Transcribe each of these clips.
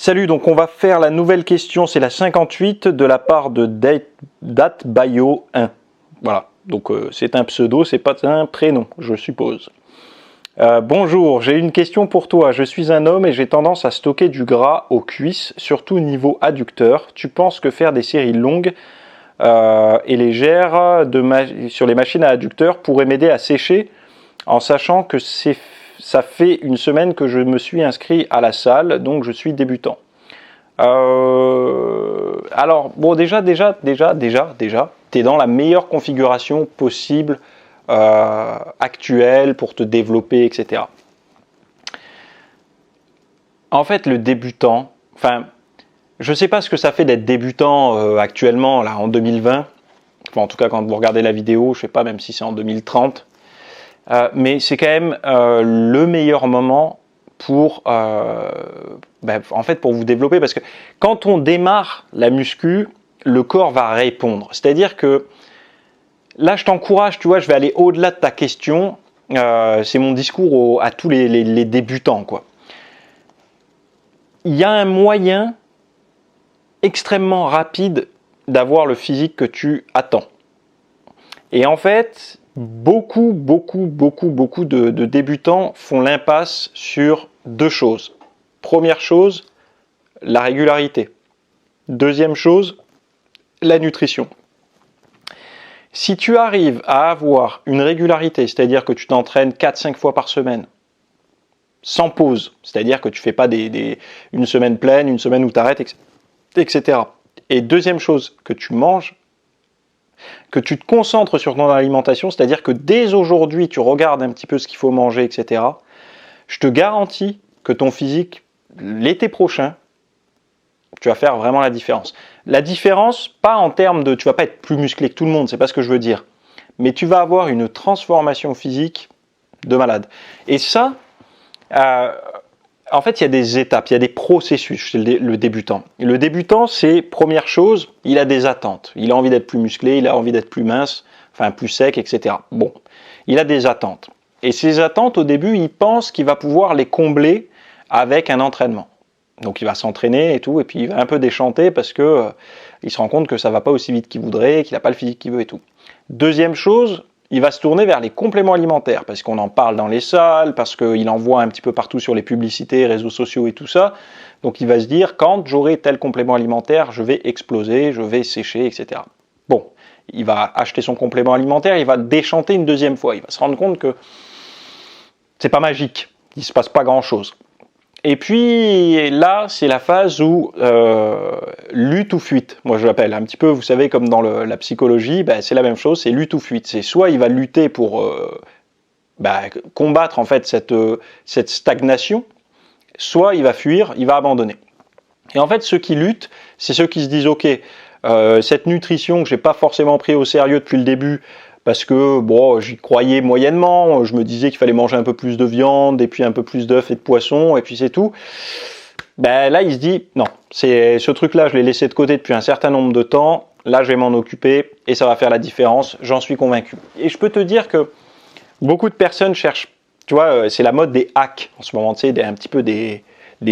Salut, donc on va faire la nouvelle question, c'est la 58 de la part de DateBio1. Voilà, donc c'est un pseudo, c'est pas un prénom, je suppose. Bonjour, j'ai une question pour toi. Je suis un homme et j'ai tendance à stocker du gras aux cuisses, surtout niveau adducteur. Tu penses que faire des séries longues et légères sur les machines à adducteurs pourrait m'aider à sécher, en sachant que ça fait une semaine que je me suis inscrit à la salle, donc je suis débutant. Alors, bon, déjà, t'es dans la meilleure configuration possible actuelle pour te développer, etc. En fait, le débutant, enfin, je sais pas ce que ça fait d'être débutant actuellement, là, en 2020. Enfin, en tout cas, quand vous regardez la vidéo, je sais pas, même si c'est en 2030. Mais c'est quand même le meilleur moment pour, en fait, pour vous développer, parce que quand on démarre la muscu, le corps va répondre. C'est-à-dire que là, je t'encourage, tu vois, je vais aller au-delà de ta question. C'est mon discours à tous les débutants, quoi. Il y a un moyen extrêmement rapide d'avoir le physique que tu attends. Et en fait, beaucoup de débutants font l'impasse sur deux choses. Première chose, la régularité. Deuxième chose, la nutrition. Si tu arrives à avoir une régularité, c'est-à-dire que tu t'entraînes 4-5 fois par semaine, sans pause, c'est-à-dire que tu ne fais pas une semaine pleine, une semaine où tu arrêtes, etc. Et deuxième chose, que tu manges, que tu te concentres sur ton alimentation, c'est-à-dire que dès aujourd'hui, tu regardes un petit peu ce qu'il faut manger, etc. Je te garantis que ton physique, l'été prochain, tu vas faire vraiment la différence. La différence, pas en termes de... Tu vas pas être plus musclé que tout le monde, c'est pas ce que je veux dire. Mais tu vas avoir une transformation physique de malade. Et ça, en fait, il y a des étapes, il y a des processus chez le débutant. Le débutant, c'est, première chose, il a des attentes. Il a envie d'être plus musclé, il a envie d'être plus mince, enfin plus sec, etc. Bon, il a des attentes. Et ces attentes, au début, il pense qu'il va pouvoir les combler avec un entraînement. Donc il va s'entraîner et tout, et puis il va un peu déchanter parce que il se rend compte que ça va pas aussi vite qu'il voudrait, qu'il n'a pas le physique qu'il veut et tout. Deuxième chose, il va se tourner vers les compléments alimentaires, parce qu'on en parle dans les salles, parce qu'il en voit un petit peu partout sur les publicités, réseaux sociaux et tout ça. Donc il va se dire, quand j'aurai tel complément alimentaire, je vais exploser, je vais sécher, etc. Bon, il va acheter son complément alimentaire, il va déchanter une deuxième fois. Il va se rendre compte que c'est pas magique, il se passe pas grand-chose. Et puis là, c'est la phase où lutte ou fuite, moi je l'appelle un petit peu, vous savez, comme dans la psychologie, c'est la même chose, c'est lutte ou fuite. C'est soit il va lutter pour combattre en fait cette stagnation, soit il va fuir, il va abandonner. Et en fait, ceux qui luttent, c'est ceux qui se disent, ok, cette nutrition que j'ai pas forcément pris au sérieux depuis le début, parce que bon, j'y croyais moyennement, je me disais qu'il fallait manger un peu plus de viande, et puis un peu plus d'œufs et de poissons, et puis c'est tout. Là, il se dit, non, ce truc-là, je l'ai laissé de côté depuis un certain nombre de temps, là, je vais m'en occuper, et ça va faire la différence, j'en suis convaincu. Et je peux te dire que beaucoup de personnes cherchent, tu vois, c'est la mode des hacks, en ce moment, tu sais, un petit peu des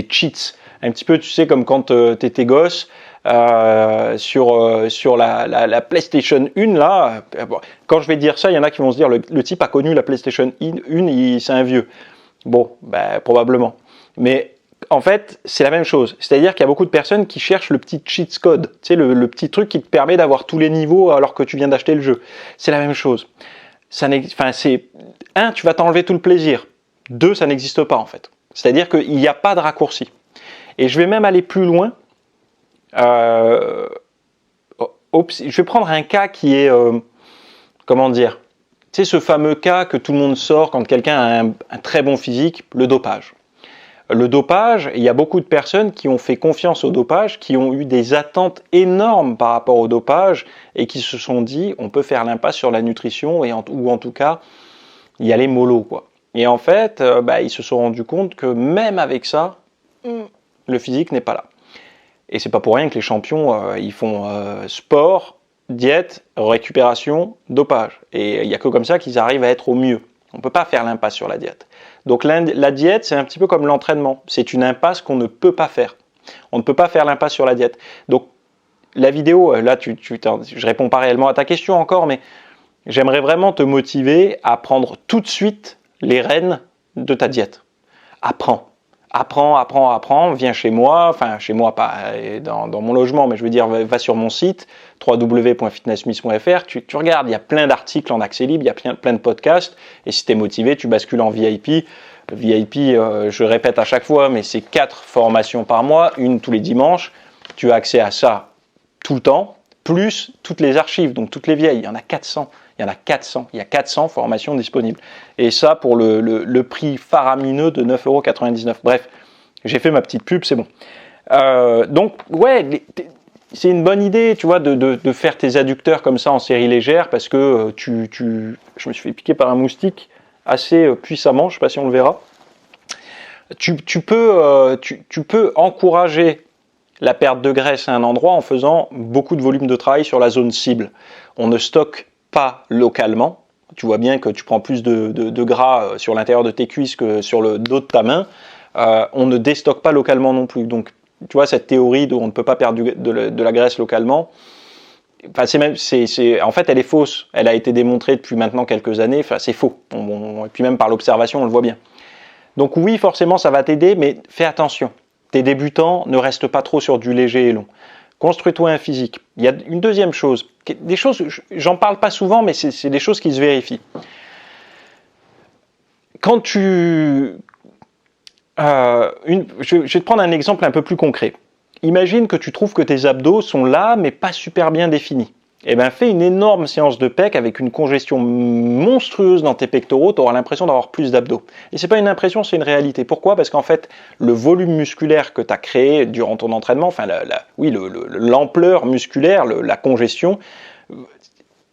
cheats, un petit peu, tu sais, comme quand tu étais gosse, sur la PlayStation 1 là, quand je vais dire ça, il y en a qui vont se dire le type a connu la PlayStation 1, c'est un vieux. Bon, probablement. Mais en fait, c'est la même chose. C'est-à-dire qu'il y a beaucoup de personnes qui cherchent le petit cheat code, tu sais, le petit truc qui te permet d'avoir tous les niveaux alors que tu viens d'acheter le jeu. C'est la même chose. Tu vas t'enlever tout le plaisir. 2, ça n'existe pas en fait. C'est-à-dire qu'il n'y a pas de raccourci. Et je vais même aller plus loin. Je vais prendre un cas qui est, comment dire, tu sais, ce fameux cas que tout le monde sort quand quelqu'un a un très bon physique, le dopage. Le dopage, il y a beaucoup de personnes qui ont fait confiance au dopage, qui ont eu des attentes énormes par rapport au dopage et qui se sont dit, on peut faire l'impasse sur la nutrition ou en tout cas, y aller mollo, quoi. Et en fait, ils se sont rendus compte que même avec ça, le physique n'est pas là. Et c'est pas pour rien que les champions, ils font sport, diète, récupération, dopage. Et il n'y a que comme ça qu'ils arrivent à être au mieux. On ne peut pas faire l'impasse sur la diète. Donc la diète, c'est un petit peu comme l'entraînement. C'est une impasse qu'on ne peut pas faire. On ne peut pas faire l'impasse sur la diète. Donc, la vidéo, là, je réponds pas réellement à ta question encore, mais j'aimerais vraiment te motiver à prendre tout de suite les rênes de ta diète. Apprends, viens chez moi, enfin chez moi pas dans mon logement, mais je veux dire va sur mon site www.fitnessmiss.fr, tu regardes, il y a plein d'articles en accès libre, il y a plein de podcasts, et si tu es motivé, tu bascules en VIP. VIP, je répète à chaque fois, mais c'est 4 formations par mois, une tous les dimanches, tu as accès à ça tout le temps, plus toutes les archives, donc toutes les vieilles, il y en a 400. Il y a 400 formations disponibles. Et ça pour le prix faramineux de 9,99 €. Bref, j'ai fait ma petite pub, c'est bon. Donc, ouais, c'est une bonne idée, tu vois, de faire tes adducteurs comme ça en série légère, parce que je me suis fait piquer par un moustique assez puissamment, je ne sais pas si on le verra. Tu peux encourager la perte de graisse à un endroit en faisant beaucoup de volume de travail sur la zone cible. On ne stocke pas localement. Tu vois bien que tu prends plus de gras sur l'intérieur de tes cuisses que sur le dos de ta main. On ne déstocke pas localement non plus. Donc, tu vois, cette théorie on ne peut pas perdre de la graisse localement, en fait, elle est fausse. Elle a été démontrée depuis maintenant quelques années. Enfin, c'est faux. Et puis même par l'observation, on le voit bien. Donc oui, forcément, ça va t'aider, mais fais attention. Tes débutants, ne restent pas trop sur du léger et long. Construis-toi un physique. Il y a une deuxième chose. Des choses, j'en parle pas souvent, mais c'est des choses qui se vérifient. Quand je vais te prendre un exemple un peu plus concret. Imagine que tu trouves que tes abdos sont là, mais pas super bien définis. Eh bien, fais une énorme séance de pec avec une congestion monstrueuse dans tes pectoraux, tu auras l'impression d'avoir plus d'abdos. Et c'est pas une impression, c'est une réalité. Pourquoi ? Parce qu'en fait, le volume musculaire que tu as créé durant ton entraînement, enfin, l'ampleur musculaire, la congestion,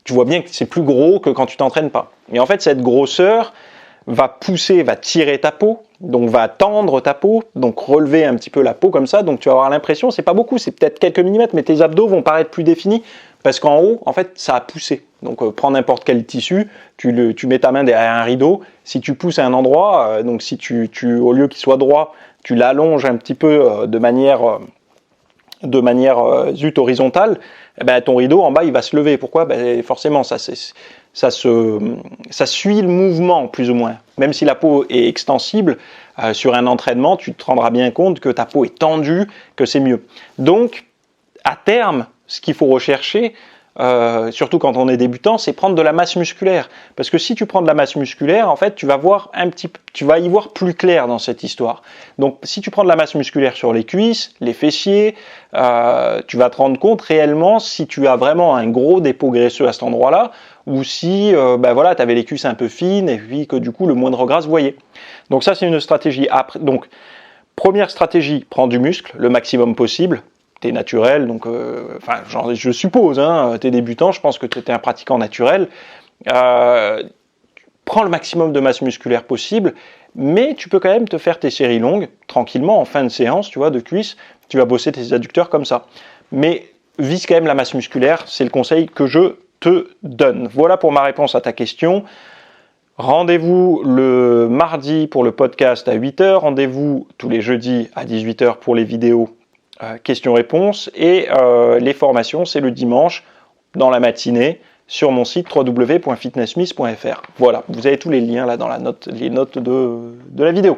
tu vois bien que c'est plus gros que quand tu t'entraînes pas. Et en fait, cette grosseur va pousser, va tirer ta peau, donc va tendre ta peau, donc relever un petit peu la peau comme ça, donc tu vas avoir l'impression, c'est pas beaucoup, c'est peut-être quelques millimètres, mais tes abdos vont paraître plus définis, parce qu'en haut, en fait, ça a poussé. Donc prends n'importe quel tissu, tu mets ta main derrière un rideau, si tu pousses à un endroit, donc si au lieu qu'il soit droit, tu l'allonges un petit peu de manière horizontale, eh ben, ton rideau en bas il va se lever. Pourquoi ? Ben, forcément, ça suit le mouvement plus ou moins. Même si la peau est extensible, sur un entraînement, tu te rendras bien compte que ta peau est tendue, que c'est mieux. Donc, à terme, ce qu'il faut rechercher, surtout quand on est débutant, c'est prendre de la masse musculaire. Parce que si tu prends de la masse musculaire, en fait, tu vas y voir plus clair dans cette histoire. Donc, si tu prends de la masse musculaire sur les cuisses, les fessiers, tu vas te rendre compte réellement si tu as vraiment un gros dépôt graisseux à cet endroit-là, ou si, tu avais les cuisses un peu fines et puis que du coup le moindre gras se voyait. Donc ça, c'est une stratégie. Donc, première stratégie, prends du muscle, le maximum possible. T'es naturel, donc je suppose, t'es débutant, je pense que tu es un pratiquant naturel. Prends le maximum de masse musculaire possible, mais tu peux quand même te faire tes séries longues, tranquillement, en fin de séance, tu vois, de cuisse, tu vas bosser tes adducteurs comme ça. Mais vise quand même la masse musculaire, c'est le conseil que je te donne. Voilà pour ma réponse à ta question. Rendez-vous le mardi pour le podcast à 8h, rendez-vous tous les jeudis à 18h pour les vidéos questions-réponses, et les formations, c'est le dimanche dans la matinée sur mon site www.fitnessmiss.fr. Voilà, vous avez tous les liens là dans les notes de la vidéo.